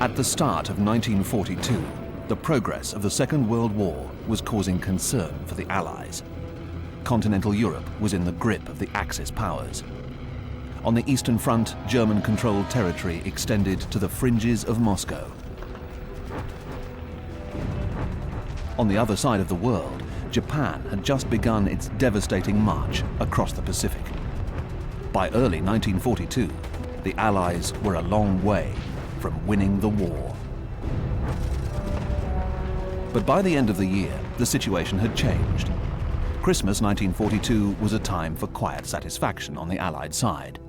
At the start of 1942, the progress of the Second World War was causing concern for the Allies. Continental Europe was in the grip of the Axis powers. On the Eastern Front, German-controlled territory extended to the fringes of Moscow. On the other side of the world, Japan had just begun its devastating march across the Pacific. By early 1942, the Allies were a long way from winning the war. But by the end of the year, the situation had changed. Christmas 1942 was a time for quiet satisfaction on the Allied side.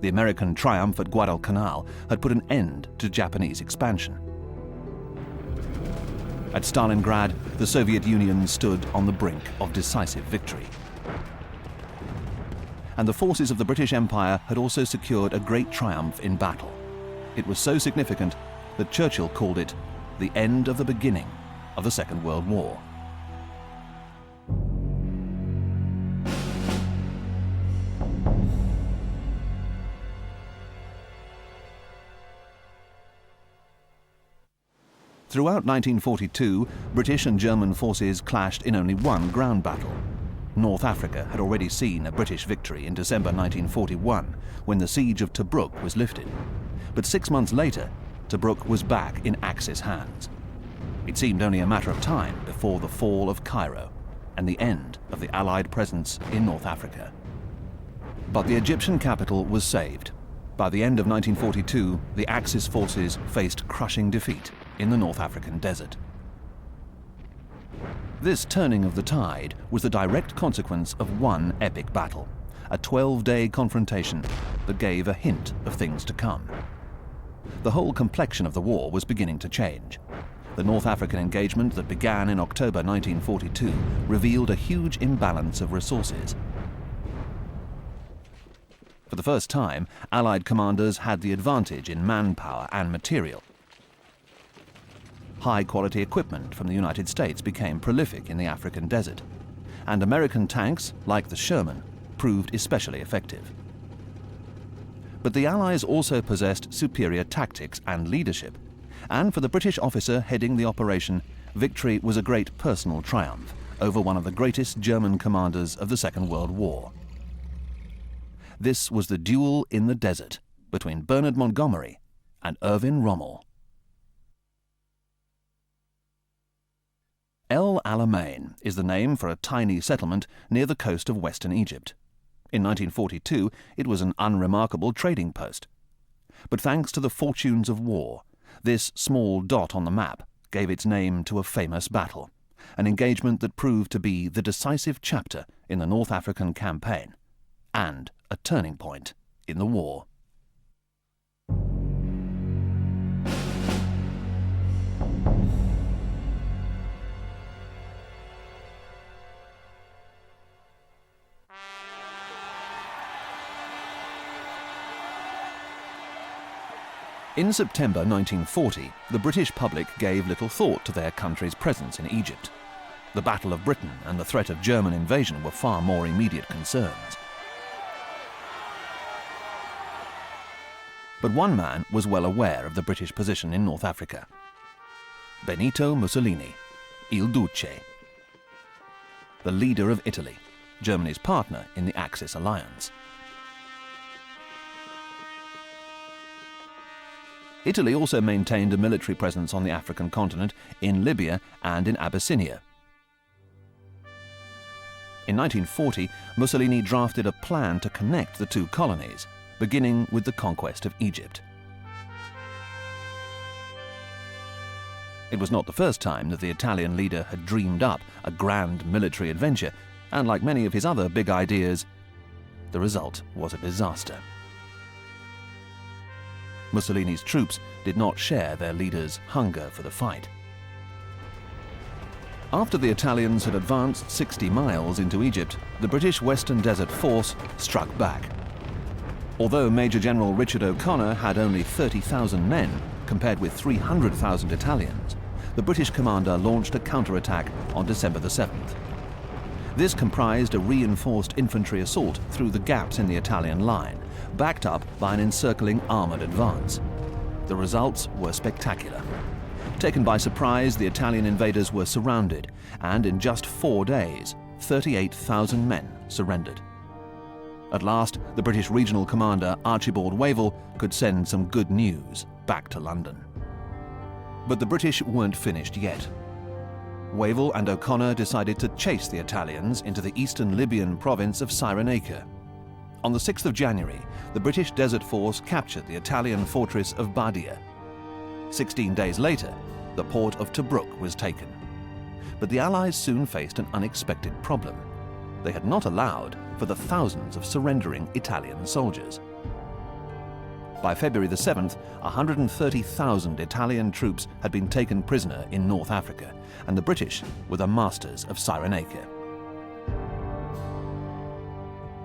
The American triumph at Guadalcanal had put an end to Japanese expansion. At Stalingrad, the Soviet Union stood on the brink of decisive victory. And the forces of the British Empire had also secured a great triumph in battle. It was so significant that Churchill called it the end of the beginning of the Second World War. Throughout 1942, British and German forces clashed in only one ground battle. North Africa had already seen a British victory in December 1941, when the siege of Tobruk was lifted. But 6 months later, Tobruk was back in Axis hands. It seemed only a matter of time before the fall of Cairo and the end of the Allied presence in North Africa. But the Egyptian capital was saved. By the end of 1942, the Axis forces faced crushing defeat in the North African desert. This turning of the tide was the direct consequence of one epic battle, a 12-day confrontation that gave a hint of things to come. The whole complexion of the war was beginning to change. The North African engagement that began in October 1942 revealed a huge imbalance of resources. For the first time, Allied commanders had the advantage in manpower and material. High-quality equipment from the United States became prolific in the African desert, and American tanks, like the Sherman, proved especially effective. But the Allies also possessed superior tactics and leadership, and for the British officer heading the operation, victory was a great personal triumph over one of the greatest German commanders of the Second World War. This was the duel in the desert between Bernard Montgomery and Erwin Rommel. El Alamein is the name for a tiny settlement near the coast of western Egypt. In 1942, it was an unremarkable trading post. But thanks to the fortunes of war, this small dot on the map gave its name to a famous battle, an engagement that proved to be the decisive chapter in the North African campaign, and a turning point in the war. In September 1940, the British public gave little thought to their country's presence in Egypt. The Battle of Britain and the threat of German invasion were far more immediate concerns. But one man was well aware of the British position in North Africa. Benito Mussolini, Il Duce, the leader of Italy, Germany's partner in the Axis alliance. Italy also maintained a military presence on the African continent, in Libya and in Abyssinia. In 1940, Mussolini drafted a plan to connect the two colonies, beginning with the conquest of Egypt. It was not the first time that the Italian leader had dreamed up a grand military adventure, and like many of his other big ideas, the result was a disaster. Mussolini's troops did not share their leader's hunger for the fight. After the Italians had advanced 60 miles into Egypt, the British Western Desert Force struck back. Although Major General Richard O'Connor had only 30,000 men, compared with 300,000 Italians, the British commander launched a counterattack on December the 7th. This comprised a reinforced infantry assault through the gaps in the Italian line, backed up by an encircling armored advance. The results were spectacular. Taken by surprise, the Italian invaders were surrounded, and in just 4 days, 38,000 men surrendered. At last, the British regional commander, Archibald Wavell, could send some good news back to London. But the British weren't finished yet. Wavell and O'Connor decided to chase the Italians into the eastern Libyan province of Cyrenaica. On the 6th of January, the British Desert Force captured the Italian fortress of Bardia. 16 days later, the port of Tobruk was taken. But the Allies soon faced an unexpected problem. They had not allowed for the thousands of surrendering Italian soldiers. By February the 7th, 130,000 Italian troops had been taken prisoner in North Africa, and the British were the masters of Cyrenaica.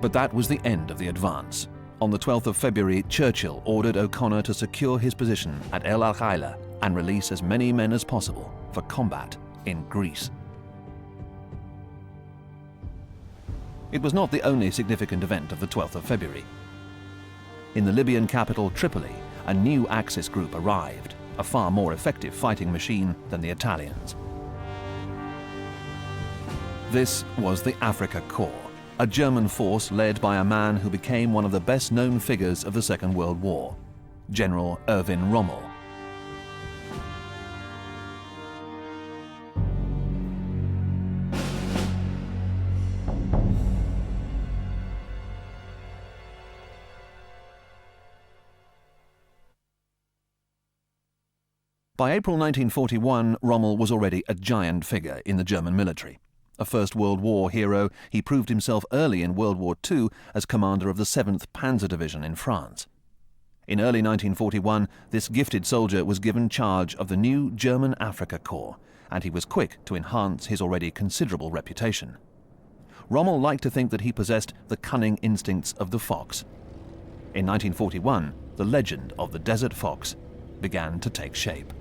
But that was the end of the advance. On the 12th of February, Churchill ordered O'Connor to secure his position at El Al-Khaila and release as many men as possible for combat in Greece. It was not the only significant event of the 12th of February. In the Libyan capital Tripoli, a new Axis group arrived, a far more effective fighting machine than the Italians. This was the Afrika Korps, a German force led by a man who became one of the best-known figures of the Second World War, General Erwin Rommel. By April 1941, Rommel was already a giant figure in the German military. A First World War hero, he proved himself early in World War II as commander of the 7th Panzer Division in France. In early 1941, this gifted soldier was given charge of the new German Afrika Korps, and he was quick to enhance his already considerable reputation. Rommel liked to think that he possessed the cunning instincts of the fox. In 1941, the legend of the Desert Fox began to take shape.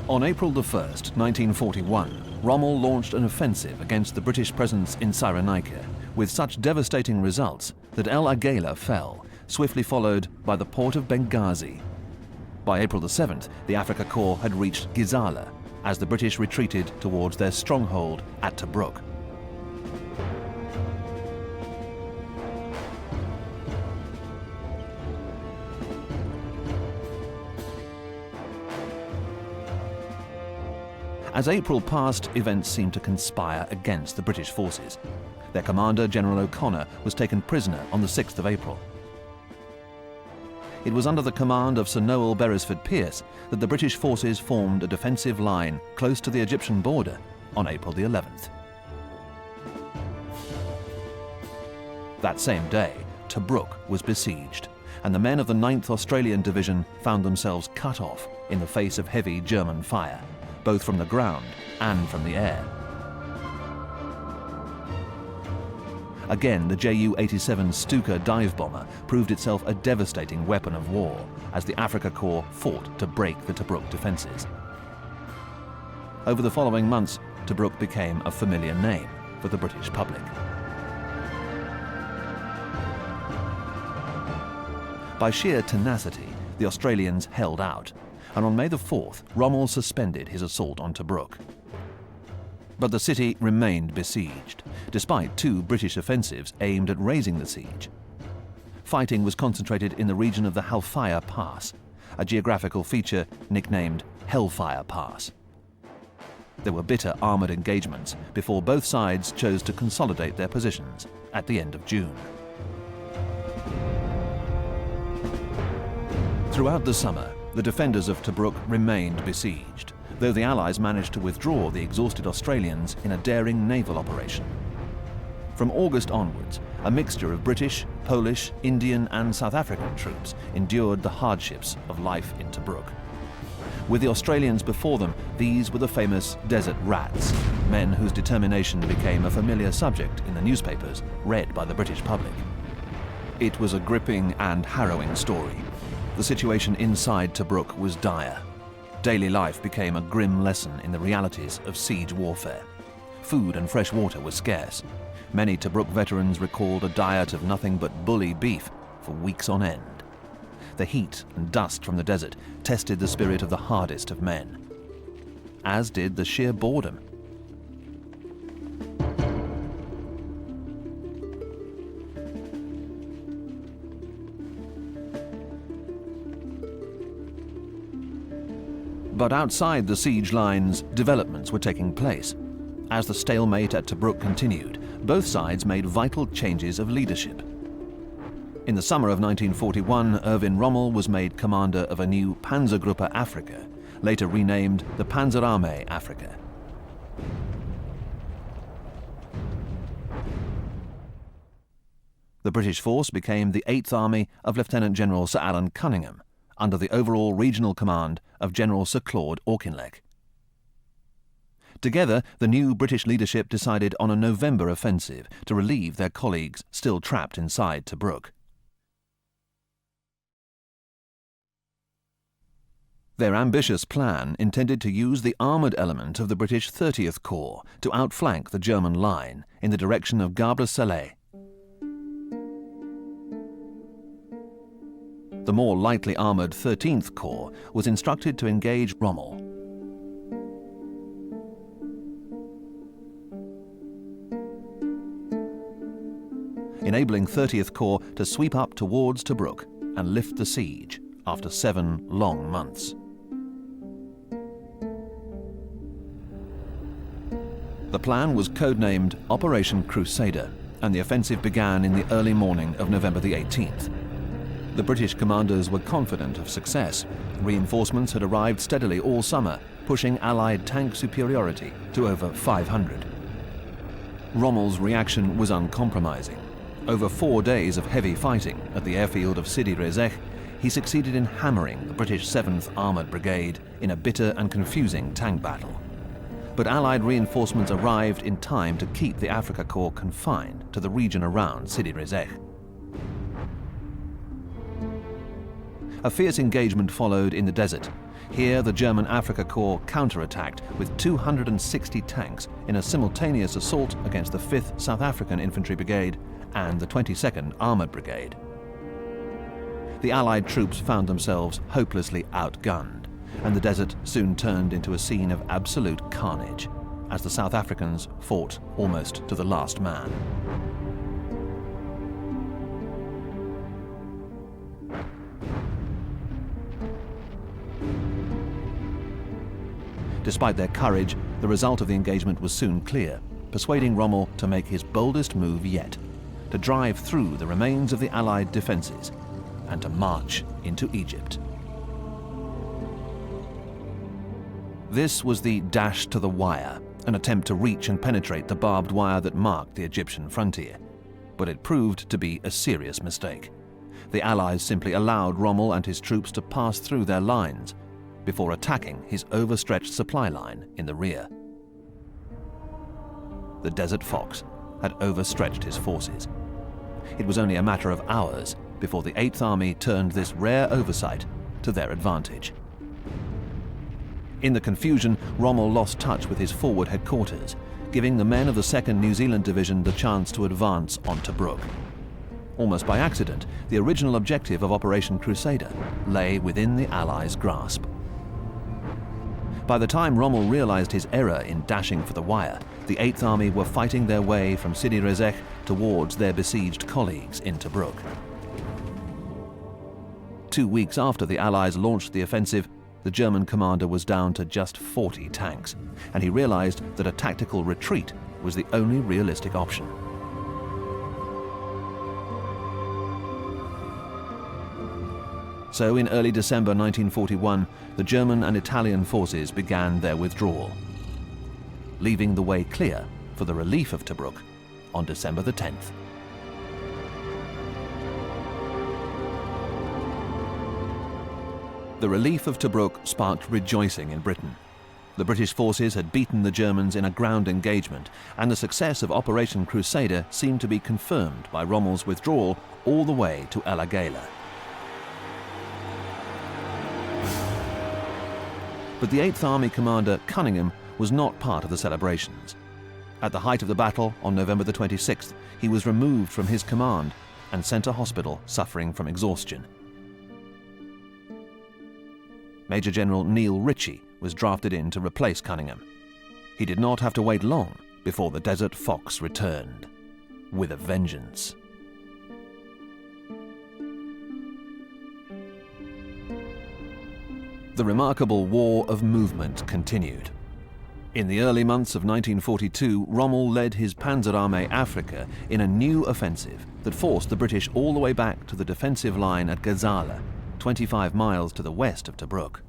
On April 1st, 1941, Rommel launched an offensive against the British presence in Cyrenaica, with such devastating results that El Agheila fell, swiftly followed by the port of Benghazi. By April 7th, the Afrika Korps had reached Gizala, as the British retreated towards their stronghold at Tobruk. As April passed, events seemed to conspire against the British forces. Their commander, General O'Connor, was taken prisoner on the 6th of April. It was under the command of Sir Noel Beresford Pearce that the British forces formed a defensive line close to the Egyptian border on April the 11th. That same day, Tobruk was besieged, and the men of the 9th Australian Division found themselves cut off in the face of heavy German fire, both from the ground and from the air. Again, the Ju-87 Stuka dive bomber proved itself a devastating weapon of war as the Afrika Korps fought to break the Tobruk defenses. Over the following months, Tobruk became a familiar name for the British public. By sheer tenacity, the Australians held out, and on May the 4th, Rommel suspended his assault on Tobruk. But the city remained besieged, despite 2 British offensives aimed at raising the siege. Fighting was concentrated in the region of the Halfaya Pass, a geographical feature nicknamed Hellfire Pass. There were bitter armoured engagements before both sides chose to consolidate their positions at the end of June. Throughout the summer, the defenders of Tobruk remained besieged, though the Allies managed to withdraw the exhausted Australians in a daring naval operation. From August onwards, a mixture of British, Polish, Indian and South African troops endured the hardships of life in Tobruk. With the Australians before them, these were the famous Desert Rats, men whose determination became a familiar subject in the newspapers read by the British public. It was a gripping and harrowing story. The situation inside Tobruk was dire. Daily life became a grim lesson in the realities of siege warfare. food and fresh water were scarce. Many Tobruk veterans recalled a diet of nothing but bully beef for weeks on end. The heat and dust from the desert tested the spirit of the hardest of men, as did the sheer boredom. But outside the siege lines, developments were taking place. As the stalemate at Tobruk continued, both sides made vital changes of leadership. In the summer of 1941, Erwin Rommel was made commander of a new Panzergruppe Afrika, later renamed the Panzerarmee Afrika. The British force became the 8th Army of Lieutenant General Sir Alan Cunningham, under the overall regional command of General Sir Claude Auchinleck. Together, the new British leadership decided on a November offensive to relieve their colleagues still trapped inside Tobruk. Their ambitious plan intended to use the armoured element of the British 30th Corps to outflank the German line in the direction of Gabres-Salé. The more lightly armoured 13th Corps was instructed to engage Rommel. Enabling 30th Corps to sweep up towards Tobruk and lift the siege after 7 long months. The plan was codenamed Operation Crusader, and the offensive began in the early morning of November the 18th. The British commanders were confident of success. Reinforcements had arrived steadily all summer, pushing Allied tank superiority to over 500. Rommel's reaction was uncompromising. Over 4 days of heavy fighting at the airfield of Sidi Rezegh, he succeeded in hammering the British 7th Armoured Brigade in a bitter and confusing tank battle. But Allied reinforcements arrived in time to keep the Afrika Corps confined to the region around Sidi Rezegh. A fierce engagement followed in the desert. Here, the German Afrika Corps counterattacked with 260 tanks in a simultaneous assault against the 5th South African Infantry Brigade and the 22nd Armoured Brigade. The Allied troops found themselves hopelessly outgunned, and the desert soon turned into a scene of absolute carnage as the South Africans fought almost to the last man. Despite their courage, the result of the engagement was soon clear, persuading Rommel to make his boldest move yet, to drive through the remains of the Allied defences and to march into Egypt. This was the dash to the wire, an attempt to reach and penetrate the barbed wire that marked the Egyptian frontier. But it proved to be a serious mistake. The Allies simply allowed Rommel and his troops to pass through their lines before attacking his overstretched supply line in the rear. The Desert Fox had overstretched his forces. It was only a matter of hours before the 8th Army turned this rare oversight to their advantage. In the confusion, Rommel lost touch with his forward headquarters, giving the men of the 2nd New Zealand Division the chance to advance on Tobruk. Almost by accident, the original objective of Operation Crusader lay within the Allies' grasp. By the time Rommel realized his error in dashing for the wire, the 8th Army were fighting their way from Sidi Rezegh towards their besieged colleagues in Tobruk. 2 weeks after the Allies launched the offensive, the German commander was down to just 40 tanks, and he realized that a tactical retreat was the only realistic option. So in early December 1941, the German and Italian forces began their withdrawal, leaving the way clear for the relief of Tobruk on December the 10th. The relief of Tobruk sparked rejoicing in Britain. The British forces had beaten the Germans in a ground engagement, and the success of Operation Crusader seemed to be confirmed by Rommel's withdrawal all the way to El Agheila. But the 8th Army commander, Cunningham, was not part of the celebrations. At the height of the battle, on November the 26th, he was removed from his command and sent to hospital suffering from exhaustion. Major General Neil Ritchie was drafted in to replace Cunningham. He did not have to wait long before the Desert Fox returned, with a vengeance. The remarkable War of Movement continued. In the early months of 1942, Rommel led his Panzerarmee Africa in a new offensive that forced the British all the way back to the defensive line at Gazala, 25 miles to the west of Tobruk.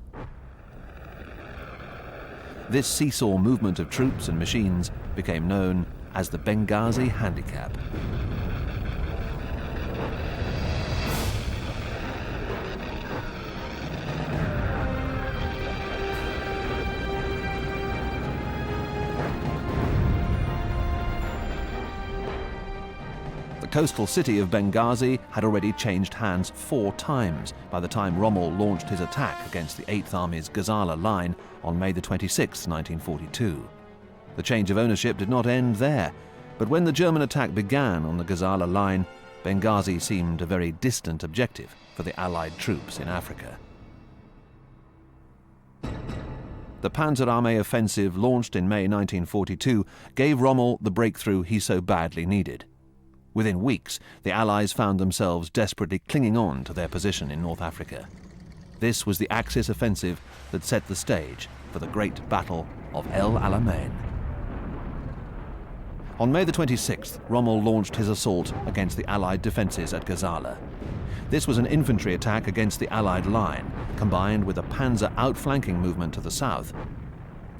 This seesaw movement of troops and machines became known as the Benghazi Handicap. The coastal city of Benghazi had already changed hands 4 times by the time Rommel launched his attack against the 8th Army's Gazala line on May the 26th, 1942. The change of ownership did not end there, but when the German attack began on the Gazala line, Benghazi seemed a very distant objective for the Allied troops in Africa. The Panzerarmee offensive launched in May 1942 gave Rommel the breakthrough he so badly needed. Within weeks, the Allies found themselves desperately clinging on to their position in North Africa. This was the Axis offensive that set the stage for the Great Battle of El Alamein. On May the 26th, Rommel launched his assault against the Allied defences at Gazala. This was an infantry attack against the Allied line, combined with a panzer outflanking movement to the south.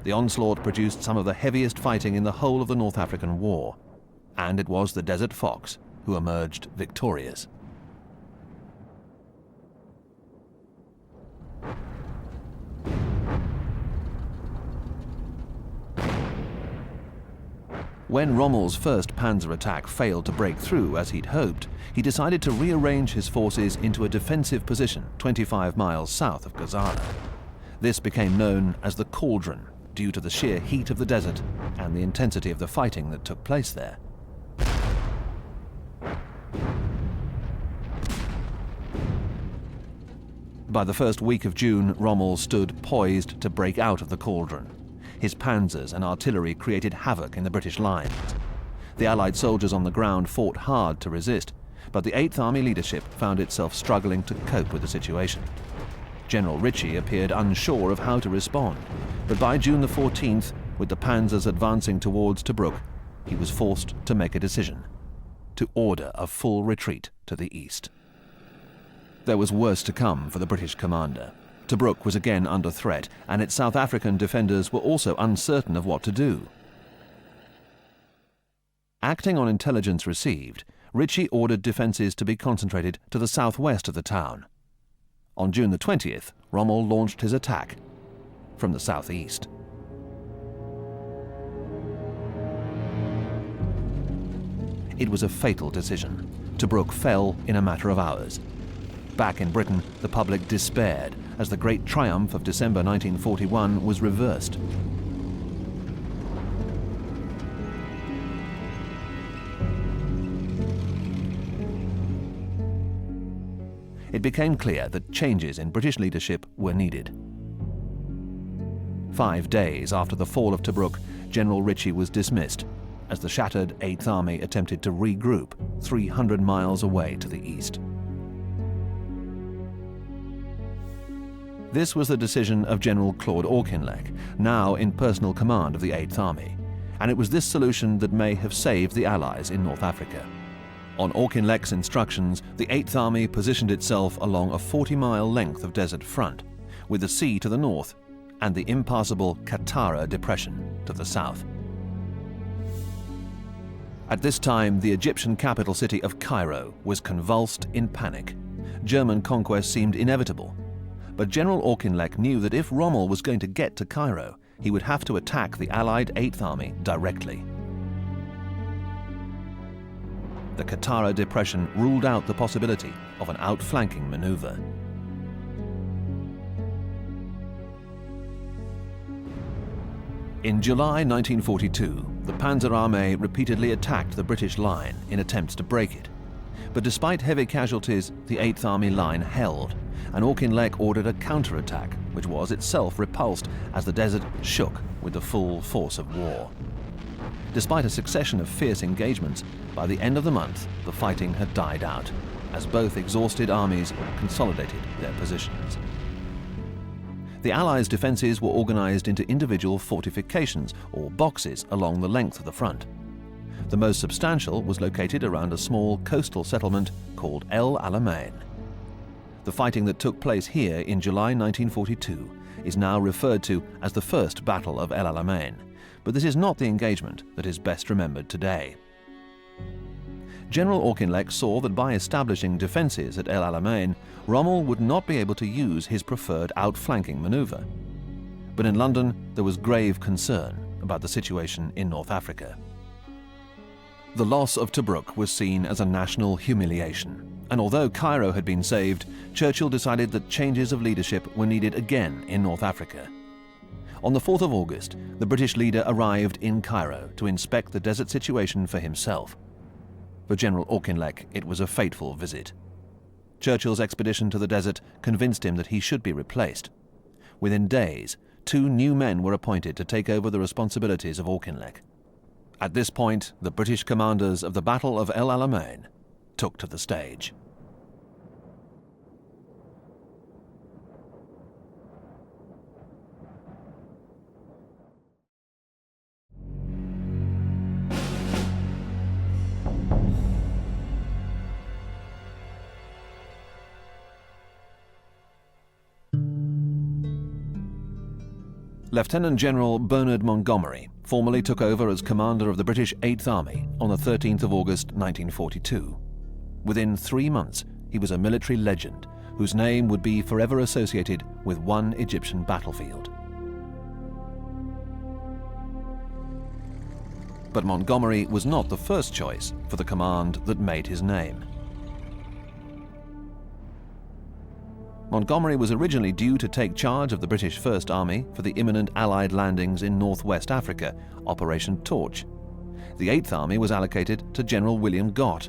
The onslaught produced some of the heaviest fighting in the whole of the North African War, and it was the Desert Fox who emerged victorious. When Rommel's first panzer attack failed to break through as he'd hoped, he decided to rearrange his forces into a defensive position 25 miles south of Gazala. This became known as the Cauldron, due to the sheer heat of the desert and the intensity of the fighting that took place there. By the first week of June, Rommel stood poised to break out of the Cauldron. His panzers and artillery created havoc in the British lines. The Allied soldiers on the ground fought hard to resist, but the 8th Army leadership found itself struggling to cope with the situation. General Ritchie appeared unsure of how to respond, but by June the 14th, with the panzers advancing towards Tobruk, he was forced to make a decision: to order a full retreat to the east. There was worse to come for the British commander. Tobruk was again under threat, and its South African defenders were also uncertain of what to do. Acting on intelligence received, Ritchie ordered defences to be concentrated to the southwest of the town. On June the 20th, Rommel launched his attack from the southeast. It was a fatal decision. Tobruk fell in a matter of hours. Back in Britain, the public despaired as the great triumph of December 1941 was reversed. It became clear that changes in British leadership were needed. 5 days after the fall of Tobruk, General Ritchie was dismissed as the shattered 8th Army attempted to regroup 300 miles away to the east. This was the decision of General Claude Auchinleck, now in personal command of the 8th Army, and it was this solution that may have saved the Allies in North Africa. On Auchinleck's instructions, the 8th Army positioned itself along a 40-mile length of desert front, with the sea to the north and the impassable Qattara Depression to the south. At this time, the Egyptian capital city of Cairo was convulsed in panic. German conquest seemed inevitable. But General Auchinleck knew that if Rommel was going to get to Cairo, he would have to attack the Allied 8th Army directly. The Qattara Depression ruled out the possibility of an outflanking maneuver. In July 1942, the Panzerarmee repeatedly attacked the British line in attempts to break it. But despite heavy casualties, the 8th Army line held, and Auchinleck ordered a counterattack, which was itself repulsed as the desert shook with the full force of war. Despite a succession of fierce engagements, by the end of the month, the fighting had died out, as both exhausted armies consolidated their positions. The Allies' defences were organised into individual fortifications, or boxes, along the length of the front. The most substantial was located around a small coastal settlement called El Alamein. The fighting that took place here in July 1942 is now referred to as the First Battle of El Alamein, but this is not the engagement that is best remembered today. General Auchinleck saw that by establishing defences at El Alamein, Rommel would not be able to use his preferred outflanking manoeuvre. But in London, there was grave concern about the situation in North Africa. The loss of Tobruk was seen as a national humiliation, and although Cairo had been saved, Churchill decided that changes of leadership were needed again in North Africa. On the 4th of August, the British leader arrived in Cairo to inspect the desert situation for himself. For General Auchinleck, it was a fateful visit. Churchill's expedition to the desert convinced him that he should be replaced. Within days, 2 new men were appointed to take over the responsibilities of Auchinleck. At this point, the British commanders of the Battle of El Alamein took to the stage. Lieutenant General Bernard Montgomery formally took over as commander of the British 8th Army on the 13th of August 1942. Within 3 months, he was a military legend whose name would be forever associated with one Egyptian battlefield. But Montgomery was not the first choice for the command that made his name. Montgomery was originally due to take charge of the British First Army for the imminent Allied landings in northwest Africa, Operation Torch. The 8th Army was allocated to General William Gott.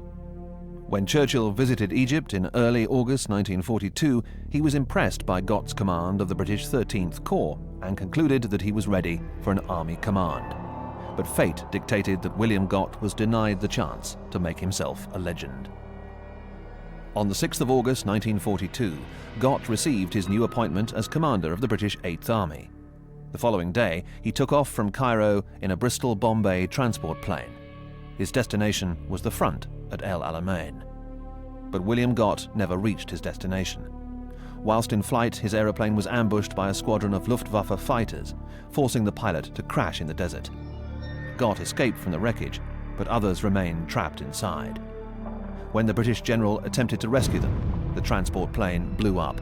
When Churchill visited Egypt in early August 1942, he was impressed by Gott's command of the British 13th Corps and concluded that he was ready for an army command. But fate dictated that William Gott was denied the chance to make himself a legend. On the 6th of August 1942, Gott received his new appointment as commander of the British 8th Army. The following day, he took off from Cairo in a Bristol-Bombay transport plane. His destination was the front at El Alamein. But William Gott never reached his destination. Whilst in flight, his aeroplane was ambushed by a squadron of Luftwaffe fighters, forcing the pilot to crash in the desert. Gott escaped from the wreckage, but others remained trapped inside. When the British general attempted to rescue them, the transport plane blew up,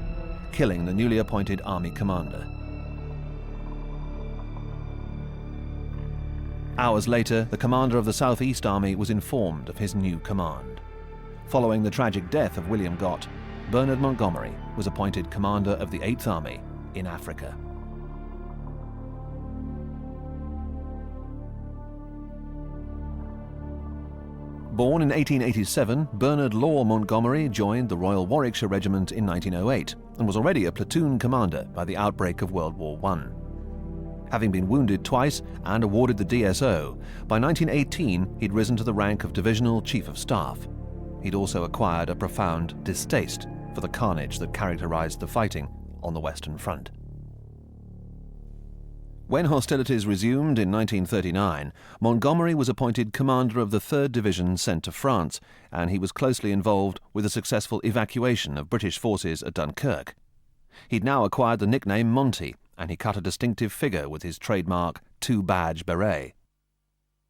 killing the newly appointed army commander. Hours later, the commander of the Southeast Army was informed of his new command. Following the tragic death of William Gott, Bernard Montgomery was appointed commander of the 8th Army in Africa. Born in 1887, Bernard Law Montgomery joined the Royal Warwickshire Regiment in 1908 and was already a platoon commander by the outbreak of World War I. Having been wounded twice and awarded the DSO, by 1918 he'd risen to the rank of Divisional Chief of Staff. He'd also acquired a profound distaste for the carnage that characterized the fighting on the Western Front. When hostilities resumed in 1939, Montgomery was appointed commander of the 3rd Division sent to France, and he was closely involved with the successful evacuation of British forces at Dunkirk. He'd now acquired the nickname Monty, and he cut a distinctive figure with his trademark 2-badge beret.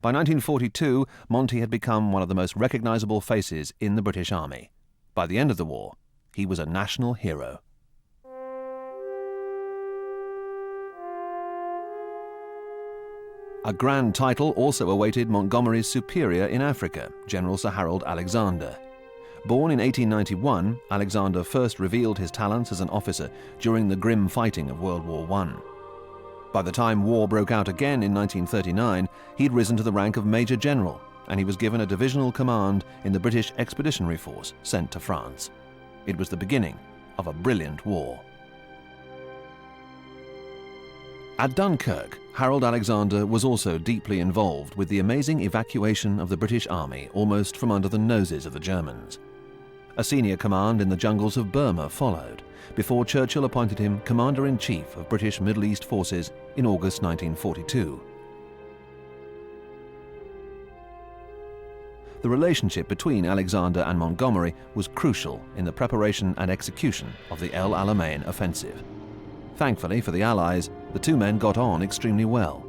By 1942, Monty had become one of the most recognizable faces in the British Army. By the end of the war, he was a national hero. A grand title also awaited Montgomery's superior in Africa, General Sir Harold Alexander. Born in 1891, Alexander first revealed his talents as an officer during the grim fighting of World War I. By the time war broke out again in 1939, he'd risen to the rank of Major General, and he was given a divisional command in the British Expeditionary Force sent to France. It was the beginning of a brilliant war. At Dunkirk, Harold Alexander was also deeply involved with the amazing evacuation of the British Army almost from under the noses of the Germans. A senior command in the jungles of Burma followed, before Churchill appointed him Commander-in-Chief of British Middle East Forces in August 1942. The relationship between Alexander and Montgomery was crucial in the preparation and execution of the El Alamein offensive. Thankfully for the Allies, the two men got on extremely well.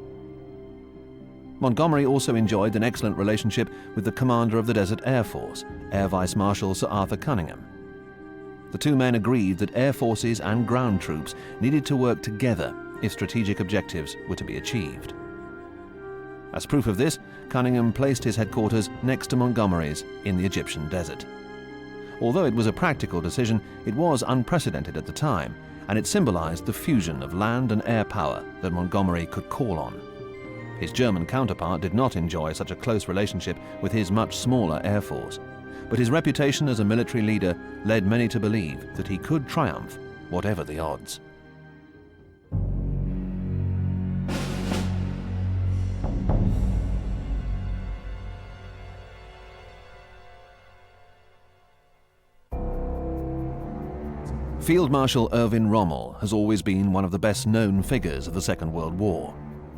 Montgomery also enjoyed an excellent relationship with the commander of the Desert Air Force, Air Vice Marshal Sir Arthur Cunningham. The two men agreed that air forces and ground troops needed to work together if strategic objectives were to be achieved. As proof of this, Cunningham placed his headquarters next to Montgomery's in the Egyptian desert. Although it was a practical decision, it was unprecedented at the time, and it symbolized the fusion of land and air power that Montgomery could call on. His German counterpart did not enjoy such a close relationship with his much smaller air force, but his reputation as a military leader led many to believe that he could triumph, whatever the odds. Field Marshal Erwin Rommel has always been one of the best-known figures of the Second World War.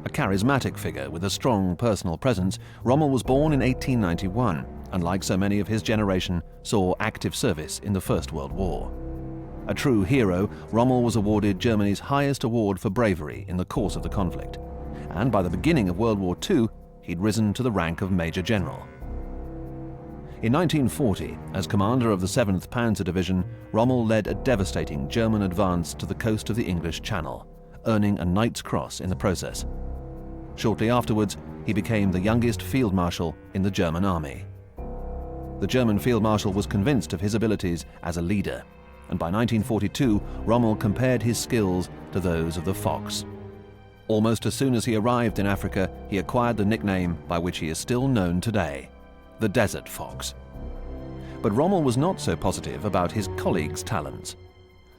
A charismatic figure with a strong personal presence, Rommel was born in 1891 and, like so many of his generation, saw active service in the First World War. A true hero, Rommel was awarded Germany's highest award for bravery in the course of the conflict, and by the beginning of World War II, he'd risen to the rank of Major General. In 1940, as commander of the 7th Panzer Division, Rommel led a devastating German advance to the coast of the English Channel, earning a Knight's Cross in the process. Shortly afterwards, he became the youngest field marshal in the German army. The German field marshal was convinced of his abilities as a leader, and by 1942, Rommel compared his skills to those of the fox. Almost as soon as he arrived in Africa, he acquired the nickname by which he is still known today, the Desert Fox. But Rommel was not so positive about his colleagues' talents.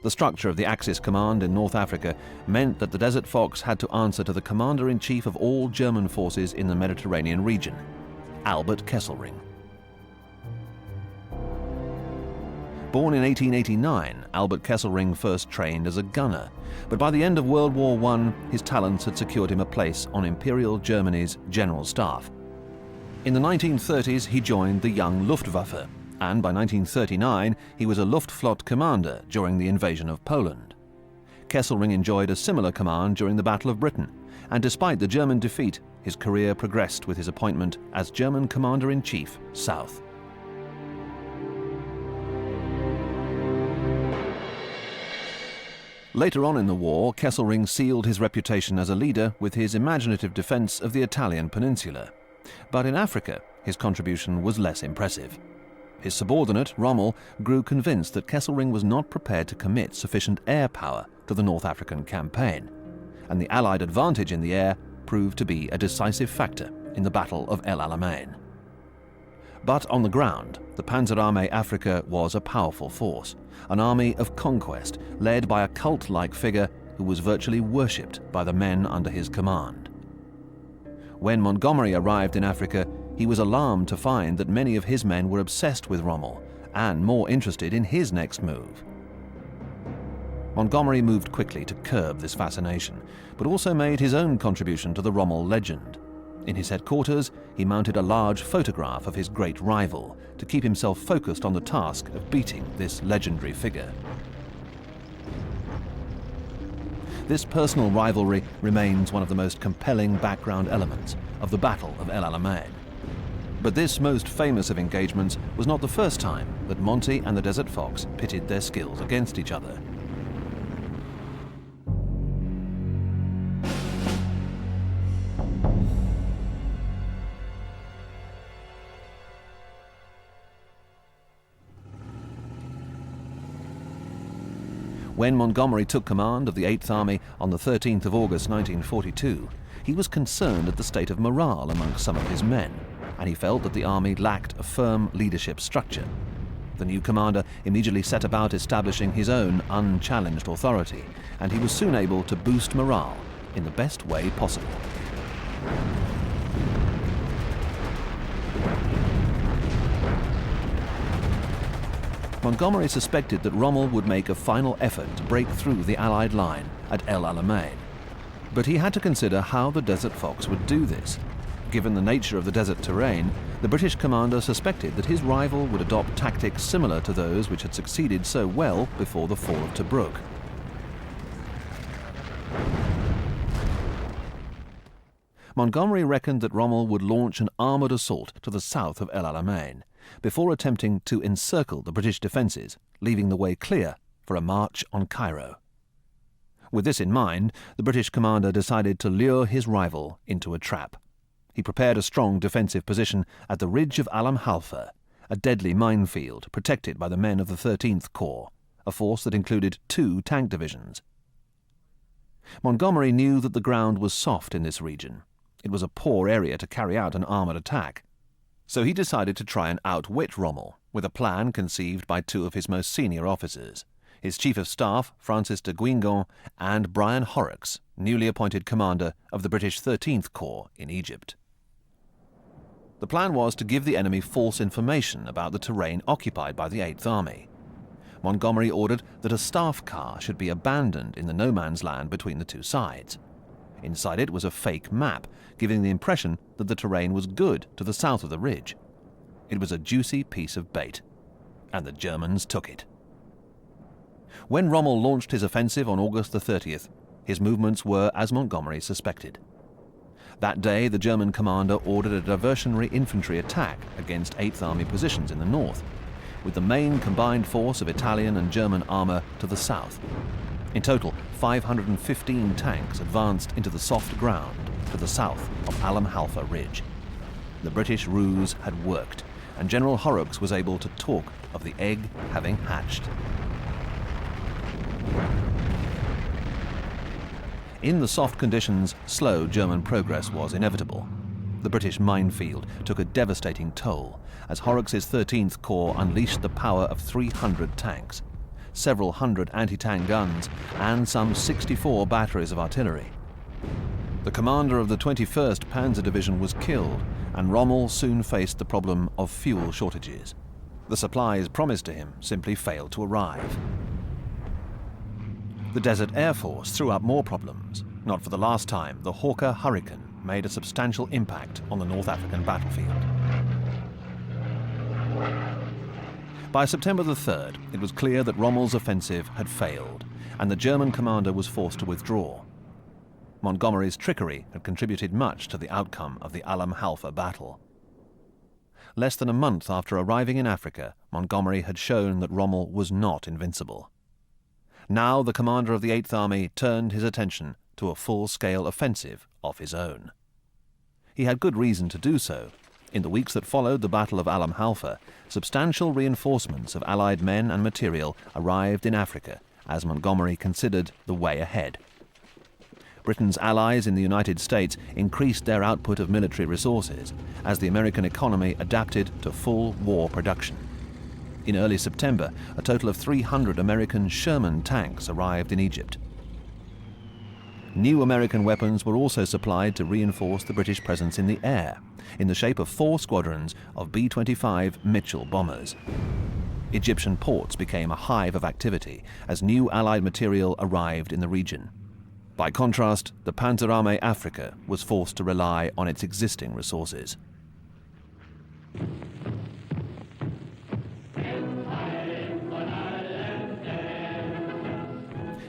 The structure of the Axis command in North Africa meant that the Desert Fox had to answer to the commander-in-chief of all German forces in the Mediterranean region, Albert Kesselring. Born in 1889, Albert Kesselring first trained as a gunner, but by the end of World War I, his talents had secured him a place on Imperial Germany's General Staff. In the 1930s, he joined the young Luftwaffe, and by 1939, he was a Luftflotte commander during the invasion of Poland. Kesselring enjoyed a similar command during the Battle of Britain, and despite the German defeat, his career progressed with his appointment as German Commander-in-Chief, South. Later on in the war, Kesselring sealed his reputation as a leader with his imaginative defense of the Italian peninsula. But in Africa, his contribution was less impressive. His subordinate, Rommel, grew convinced that Kesselring was not prepared to commit sufficient air power to the North African campaign, and the Allied advantage in the air proved to be a decisive factor in the Battle of El Alamein. But on the ground, the Panzerarmee Africa was a powerful force, an army of conquest led by a cult-like figure who was virtually worshipped by the men under his command. When Montgomery arrived in Africa, he was alarmed to find that many of his men were obsessed with Rommel and more interested in his next move. Montgomery moved quickly to curb this fascination, but also made his own contribution to the Rommel legend. In his headquarters, he mounted a large photograph of his great rival to keep himself focused on the task of beating this legendary figure. This personal rivalry remains one of the most compelling background elements of the Battle of El Alamein. But this most famous of engagements was not the first time that Monty and the Desert Fox pitted their skills against each other. When Montgomery took command of the 8th Army on the 13th of August 1942, he was concerned at the state of morale amongst some of his men, and he felt that the army lacked a firm leadership structure. The new commander immediately set about establishing his own unchallenged authority, and he was soon able to boost morale in the best way possible. Montgomery suspected that Rommel would make a final effort to break through the Allied line at El Alamein. But he had to consider how the Desert Fox would do this. Given the nature of the desert terrain, the British commander suspected that his rival would adopt tactics similar to those which had succeeded so well before the fall of Tobruk. Montgomery reckoned that Rommel would launch an armoured assault to the south of El Alamein, before attempting to encircle the British defences, leaving the way clear for a march on Cairo. With this in mind, the British commander decided to lure his rival into a trap. He prepared a strong defensive position at the ridge of Alam Halfa, a deadly minefield protected by the men of the 13th Corps, a force that included 2 tank divisions. Montgomery knew that the ground was soft in this region. It was a poor area to carry out an armoured attack. So he decided to try and outwit Rommel with a plan conceived by 2 of his most senior officers, his Chief of Staff, Francis de Guingamp, and Brian Horrocks, newly appointed commander of the British 13th Corps in Egypt. The plan was to give the enemy false information about the terrain occupied by the 8th Army. Montgomery ordered that a staff car should be abandoned in the no man's land between the 2 sides. Inside it was a fake map, giving the impression that the terrain was good to the south of the ridge. It was a juicy piece of bait, and the Germans took it. When Rommel launched his offensive on August the 30th, his movements were as Montgomery suspected. That day, the German commander ordered a diversionary infantry attack against 8th Army positions in the north, with the main combined force of Italian and German armour to the south. In total, 515 tanks advanced into the soft ground to the south of Alam Halfa Ridge. The British ruse had worked, and General Horrocks was able to talk of the egg having hatched. In the soft conditions, slow German progress was inevitable. The British minefield took a devastating toll as Horrocks' 13th Corps unleashed the power of 300 tanks, several hundred anti-tank guns, and some 64 batteries of artillery. The commander of the 21st Panzer Division was killed, and Rommel soon faced the problem of fuel shortages. The supplies promised to him simply failed to arrive. The Desert Air Force threw up more problems. Not for the last time, the Hawker Hurricane made a substantial impact on the North African battlefield. By September the 3rd, it was clear that Rommel's offensive had failed, and the German commander was forced to withdraw. Montgomery's trickery had contributed much to the outcome of the Alam Halfa battle. Less than a month after arriving in Africa, Montgomery had shown that Rommel was not invincible. Now the commander of the 8th Army turned his attention to a full-scale offensive of his own. He had good reason to do so. In the weeks that followed the Battle of Alam Halfa, substantial reinforcements of Allied men and material arrived in Africa as Montgomery considered the way ahead. Britain's allies in the United States increased their output of military resources as the American economy adapted to full war production. In early September, a total of 300 American Sherman tanks arrived in Egypt. New American weapons were also supplied to reinforce the British presence in the air, in the shape of 4 squadrons of B-25 Mitchell bombers. Egyptian ports became a hive of activity as new Allied material arrived in the region. By contrast, the Panzerarmee Africa was forced to rely on its existing resources.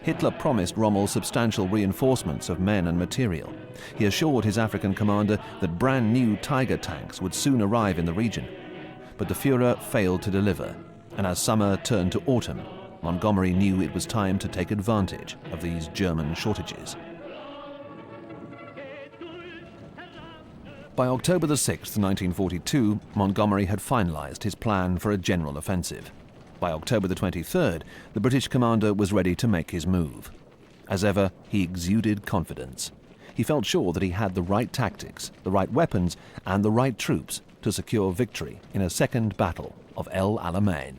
Hitler promised Rommel substantial reinforcements of men and material. He assured his African commander that brand new Tiger tanks would soon arrive in the region. But the Führer failed to deliver, and as summer turned to autumn, Montgomery knew it was time to take advantage of these German shortages. By October the 6th, 1942, Montgomery had finalized his plan for a general offensive. By October the 23rd, the British commander was ready to make his move. As ever, he exuded confidence. He felt sure that he had the right tactics, the right weapons, and the right troops to secure victory in a second battle of El Alamein.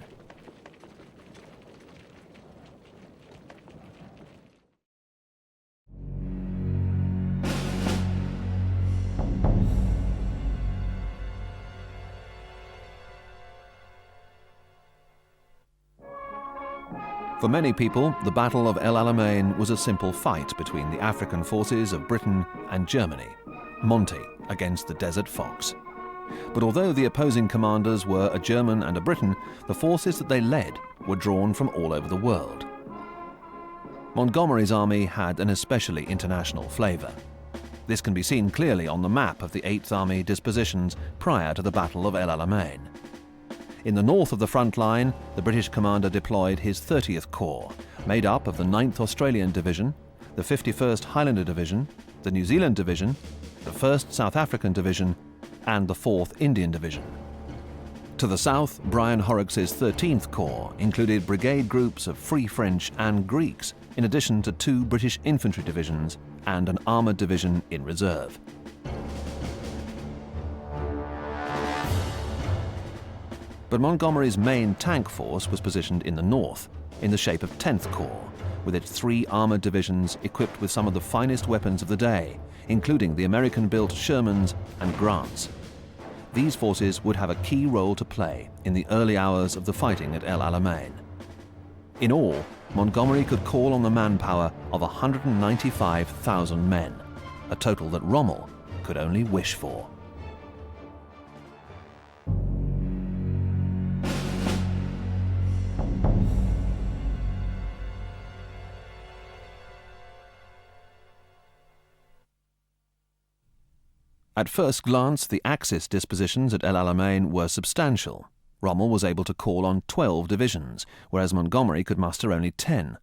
For many people, the Battle of El Alamein was a simple fight between the African forces of Britain and Germany, Monty against the Desert Fox. But although the opposing commanders were a German and a Briton, the forces that they led were drawn from all over the world. Montgomery's army had an especially international flavour. This can be seen clearly on the map of the 8th Army dispositions prior to the Battle of El Alamein. In the north of the front line, the British commander deployed his 30th Corps, made up of the 9th Australian Division, the 51st Highlander Division, the New Zealand Division, the 1st South African Division, and the 4th Indian Division. To the south, Brian Horrocks' 13th Corps included brigade groups of Free French and Greeks, in addition to 2 British infantry divisions and an armoured division in reserve. But Montgomery's main tank force was positioned in the north, in the shape of 10th Corps, with its 3 armoured divisions equipped with some of the finest weapons of the day, including the American-built Shermans and Grants. These forces would have a key role to play in the early hours of the fighting at El Alamein. In all, Montgomery could call on the manpower of 195,000 men, a total that Rommel could only wish for. At first glance, the Axis dispositions at El Alamein were substantial. Rommel was able to call on 12 divisions, whereas Montgomery could muster only 10.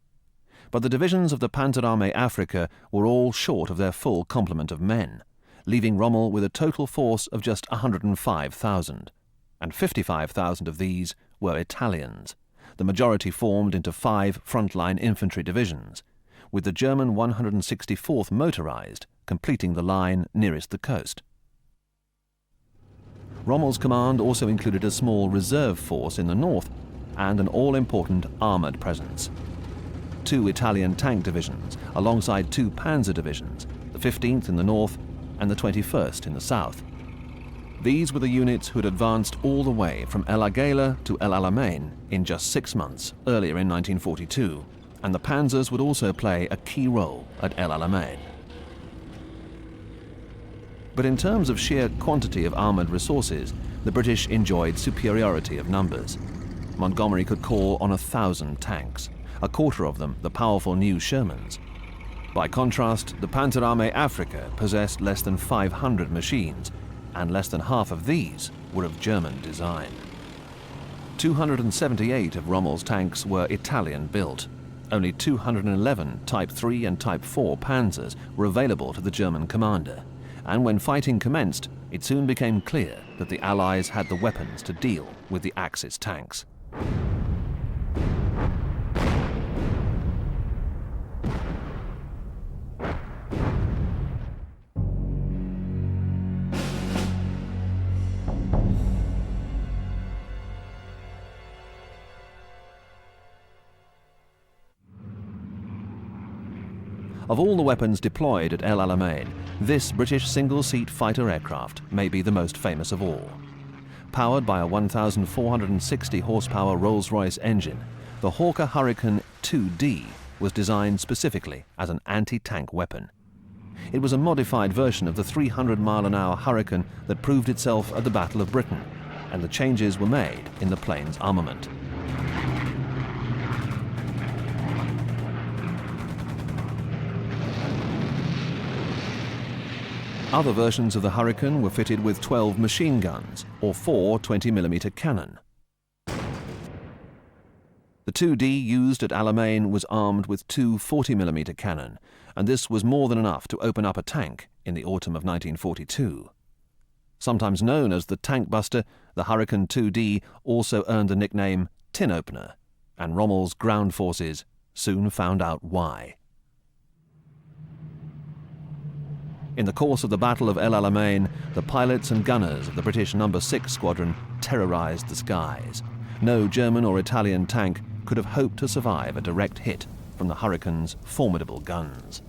But the divisions of the Panzerarmee Africa were all short of their full complement of men, leaving Rommel with a total force of just 105,000, and 55,000 of these were Italians. The majority formed into 5 frontline infantry divisions, with the German 164th motorized completing the line nearest the coast. Rommel's command also included a small reserve force in the north and an all-important armoured presence. 2 Italian tank divisions, alongside 2 panzer divisions, the 15th in the north and the 21st in the south. These were the units who had advanced all the way from El Agheila to El Alamein in just 6 months earlier in 1942, and the panzers would also play a key role at El Alamein. But in terms of sheer quantity of armoured resources, the British enjoyed superiority of numbers. Montgomery could call on 1,000 tanks, a quarter of them the powerful new Shermans. By contrast, the Panzerarmee Africa possessed less than 500 machines, and less than half of these were of German design. 278 of Rommel's tanks were Italian-built. Only 211 Type 3 and Type 4 panzers were available to the German commander. And when fighting commenced, it soon became clear that the Allies had the weapons to deal with the Axis tanks. Of all the weapons deployed at El Alamein, this British single-seat fighter aircraft may be the most famous of all. Powered by a 1,460 horsepower Rolls-Royce engine, the Hawker Hurricane 2D was designed specifically as an anti-tank weapon. It was a modified version of the 300-mile-an-hour Hurricane that proved itself at the Battle of Britain, and the changes were made in the plane's armament. Other versions of the Hurricane were fitted with 12 machine guns, or 4 20mm cannon. The 2D used at Alamein was armed with 2 40mm cannon, and this was more than enough to open up a tank in the autumn of 1942. Sometimes known as the Tank Buster, the Hurricane 2D also earned the nickname tin opener, and Rommel's ground forces soon found out why. In the course of the Battle of El Alamein, the pilots and gunners of the British No. 6 Squadron terrorized the skies. No German or Italian tank could have hoped to survive a direct hit from the Hurricane's formidable guns.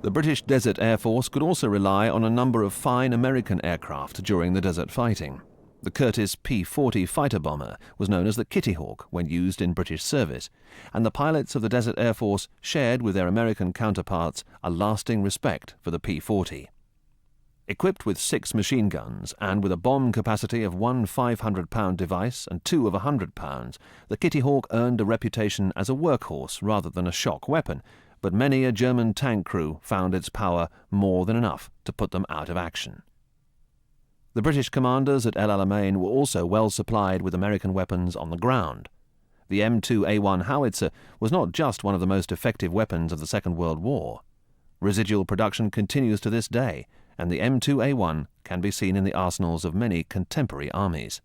The British Desert Air Force could also rely on a number of fine American aircraft during the desert fighting. The Curtiss P-40 fighter bomber was known as the Kitty Hawk when used in British service, and the pilots of the Desert Air Force shared with their American counterparts a lasting respect for the P-40. Equipped with 6 machine guns and with a bomb capacity of one 500-pound device and 2 of 100 pounds, the Kitty Hawk earned a reputation as a workhorse rather than a shock weapon, but many a German tank crew found its power more than enough to put them out of action. The British commanders at El Alamein were also well supplied with American weapons on the ground. The M2A1 howitzer was not just one of the most effective weapons of the Second World War. Residual production continues to this day, and the M2A1 can be seen in the arsenals of many contemporary armies.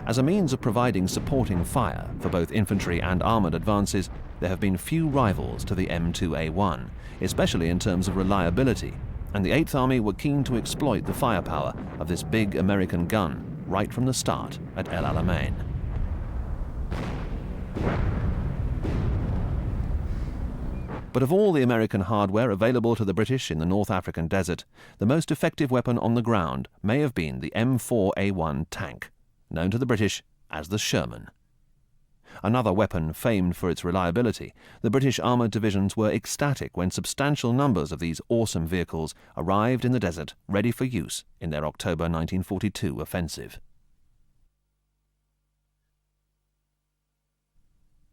As a means of providing supporting fire for both infantry and armoured advances, there have been few rivals to the M2A1, especially in terms of reliability, and the 8th Army were keen to exploit the firepower of this big American gun right from the start at El Alamein. But of all the American hardware available to the British in the North African desert, the most effective weapon on the ground may have been the M4A1 tank, known to the British as the Sherman. Another weapon famed for its reliability, the British armoured divisions were ecstatic when substantial numbers of these awesome vehicles arrived in the desert ready for use in their October 1942 offensive.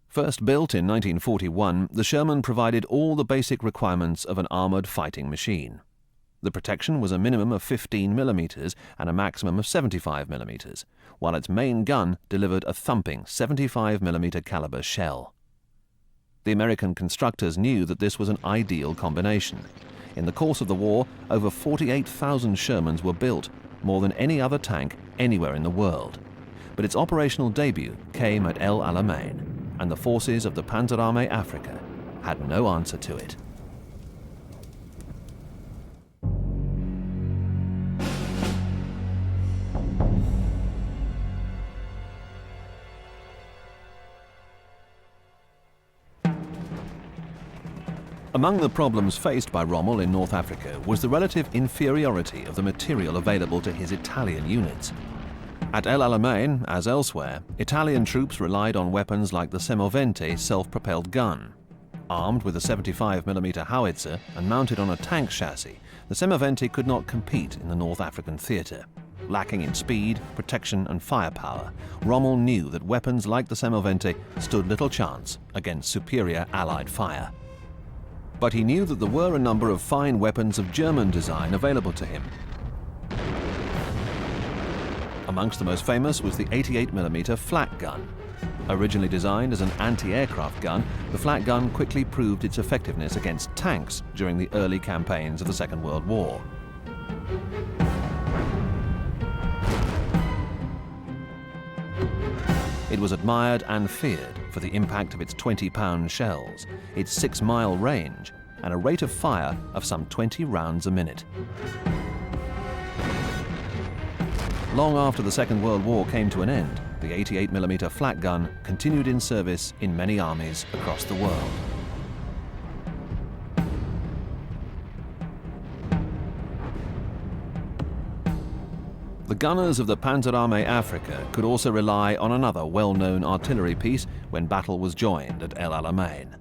First built in 1941, the Sherman provided all the basic requirements of an armoured fighting machine. The protection was a minimum of 15 mm and a maximum of 75 mm, while its main gun delivered a thumping 75 mm caliber shell. The American constructors knew that this was an ideal combination. In the course of the war, over 48,000 Shermans were built, more than any other tank anywhere in the world. But its operational debut came at El Alamein, and the forces of the Panzerarmee Africa had no answer to it. Among the problems faced by Rommel in North Africa was the relative inferiority of the material available to his Italian units. At El Alamein, as elsewhere, Italian troops relied on weapons like the Semovente self-propelled gun. Armed with a 75mm howitzer and mounted on a tank chassis, the Semovente could not compete in the North African theatre. Lacking in speed, protection and firepower, Rommel knew that weapons like the Semovente stood little chance against superior Allied fire. But he knew that there were a number of fine weapons of German design available to him. Amongst the most famous was the 88mm flak gun. Originally designed as an anti-aircraft gun, the flak gun quickly proved its effectiveness against tanks during the early campaigns of the Second World War. It was admired and feared for the impact of its 20-pound shells, its 6-mile range, and a rate of fire of some 20 rounds a minute. Long after the Second World War came to an end, the 88mm flak gun continued in service in many armies across the world. The gunners of the Panzerarmee Africa could also rely on another well-known artillery piece when battle was joined at El Alamein.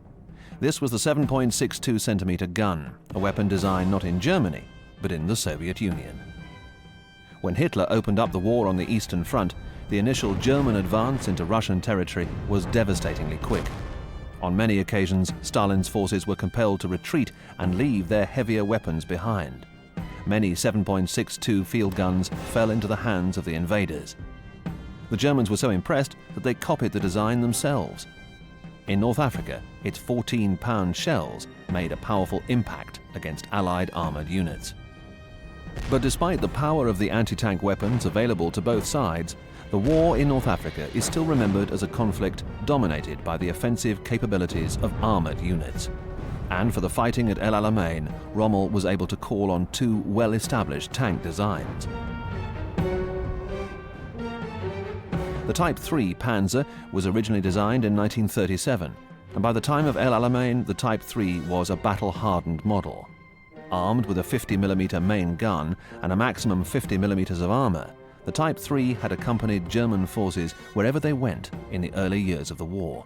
This was the 7.62 centimeter gun, a weapon designed not in Germany, but in the Soviet Union. When Hitler opened up the war on the Eastern Front, the initial German advance into Russian territory was devastatingly quick. On many occasions, Stalin's forces were compelled to retreat and leave their heavier weapons behind. Many 7.62 field guns fell into the hands of the invaders. The Germans were so impressed that they copied the design themselves. In North Africa, its 14-pound shells made a powerful impact against Allied armoured units. But despite the power of the anti-tank weapons available to both sides, the war in North Africa is still remembered as a conflict dominated by the offensive capabilities of armoured units. And for the fighting at El Alamein, Rommel was able to call on two well-established tank designs. The Type 3 Panzer was originally designed in 1937, and by the time of El Alamein, the Type 3 was a battle-hardened model. Armed with a 50mm main gun and a maximum 50mm of armour, the Type 3 had accompanied German forces wherever they went in the early years of the war.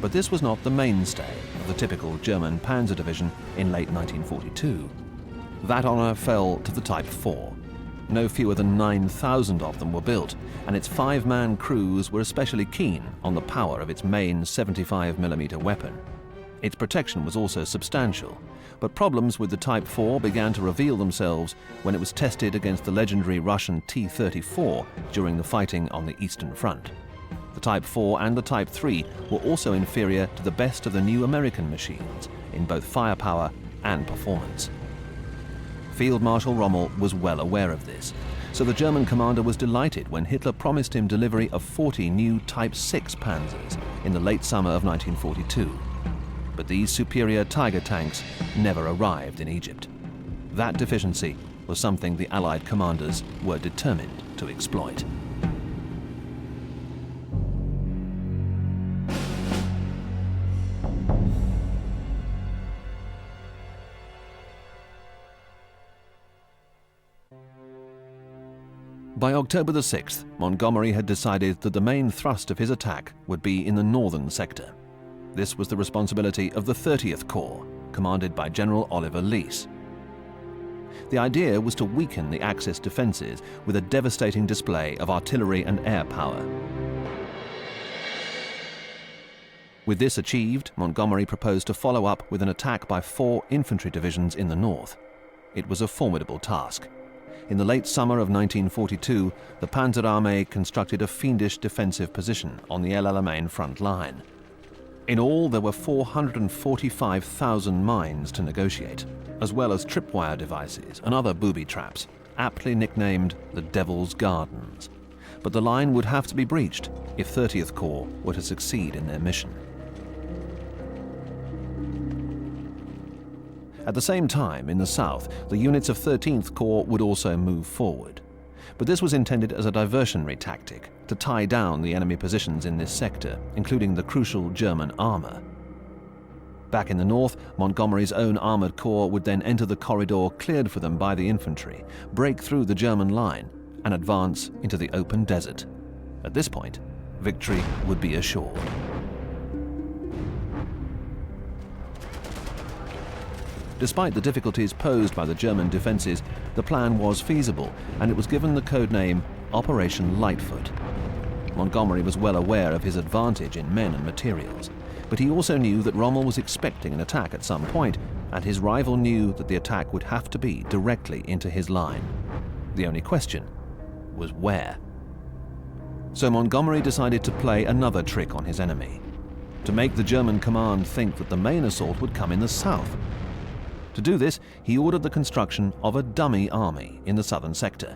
But this was not the mainstay of the typical German Panzer division in late 1942. That honour fell to the Type 4. No fewer than 9,000 of them were built, and its 5-man crews were especially keen on the power of its main 75mm weapon. Its protection was also substantial, but problems with the Type 4 began to reveal themselves when it was tested against the legendary Russian T-34 during the fighting on the Eastern Front. The Type 4 and the Type 3 were also inferior to the best of the new American machines in both firepower and performance. Field Marshal Rommel was well aware of this, so the German commander was delighted when Hitler promised him delivery of 40 new Type 6 Panzers in the late summer of 1942. But these superior Tiger tanks never arrived in Egypt. That deficiency was something the Allied commanders were determined to exploit. By October the 6th, Montgomery had decided that the main thrust of his attack would be in the northern sector. This was the responsibility of the 30th Corps, commanded by General Oliver Leese. The idea was to weaken the Axis defences with a devastating display of artillery and air power. With this achieved, Montgomery proposed to follow up with an attack by 4 infantry divisions in the north. It was a formidable task. In the late summer of 1942, the Panzerarmee constructed a fiendish defensive position on the El Alamein front line. In all, there were 445,000 mines to negotiate, as well as tripwire devices and other booby traps, aptly nicknamed the Devil's Gardens. But the line would have to be breached if 30th Corps were to succeed in their mission. At the same time, in the south, the units of 13th Corps would also move forward. But this was intended as a diversionary tactic to tie down the enemy positions in this sector, including the crucial German armour. Back in the north, Montgomery's own armoured corps would then enter the corridor cleared for them by the infantry, break through the German line, and advance into the open desert. At this point, victory would be assured. Despite the difficulties posed by the German defences, the plan was feasible, and it was given the code name Operation Lightfoot. Montgomery was well aware of his advantage in men and materials, but he also knew that Rommel was expecting an attack at some point, and his rival knew that the attack would have to be directly into his line. The only question was where. So Montgomery decided to play another trick on his enemy, to make the German command think that the main assault would come in the south. To do this, he ordered the construction of a dummy army in the southern sector.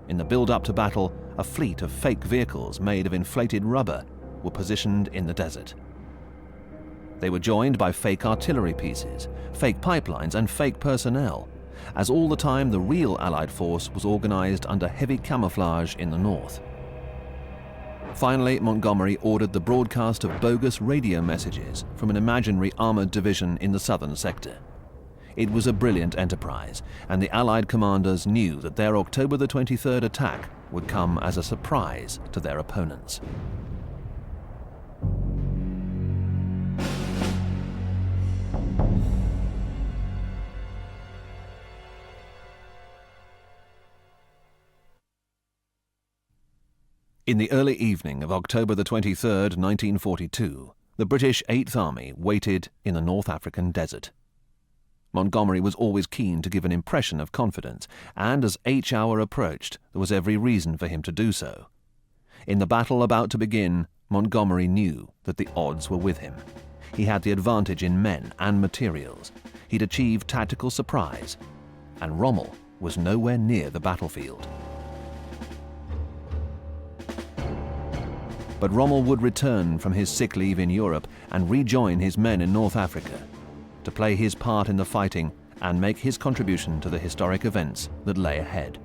In the build-up to battle, a fleet of fake vehicles made of inflated rubber were positioned in the desert. They were joined by fake artillery pieces, fake pipelines, and fake personnel, as all the time the real Allied force was organized under heavy camouflage in the north. Finally, Montgomery ordered the broadcast of bogus radio messages from an imaginary armored division in the southern sector. It was a brilliant enterprise, and the Allied commanders knew that their October the 23rd attack would come as a surprise to their opponents. In the early evening of October the 23rd, 1942, the British 8th Army waited in the North African desert. Montgomery was always keen to give an impression of confidence, and as H hour approached, there was every reason for him to do so. In the battle about to begin, Montgomery knew that the odds were with him. He had the advantage in men and materials. he'd achieved tactical surprise, and Rommel was nowhere near the battlefield. But Rommel would return from his sick leave in Europe and rejoin his men in North Africa to play his part in the fighting and make his contribution to the historic events that lay ahead.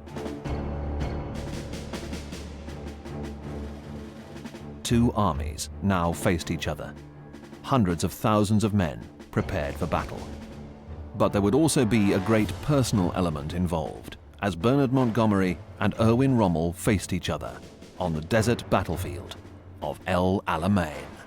Two armies now faced each other, hundreds of thousands of men prepared for battle. But there would also be a great personal element involved, as Bernard Montgomery and Erwin Rommel faced each other on the desert battlefield of El Alamein.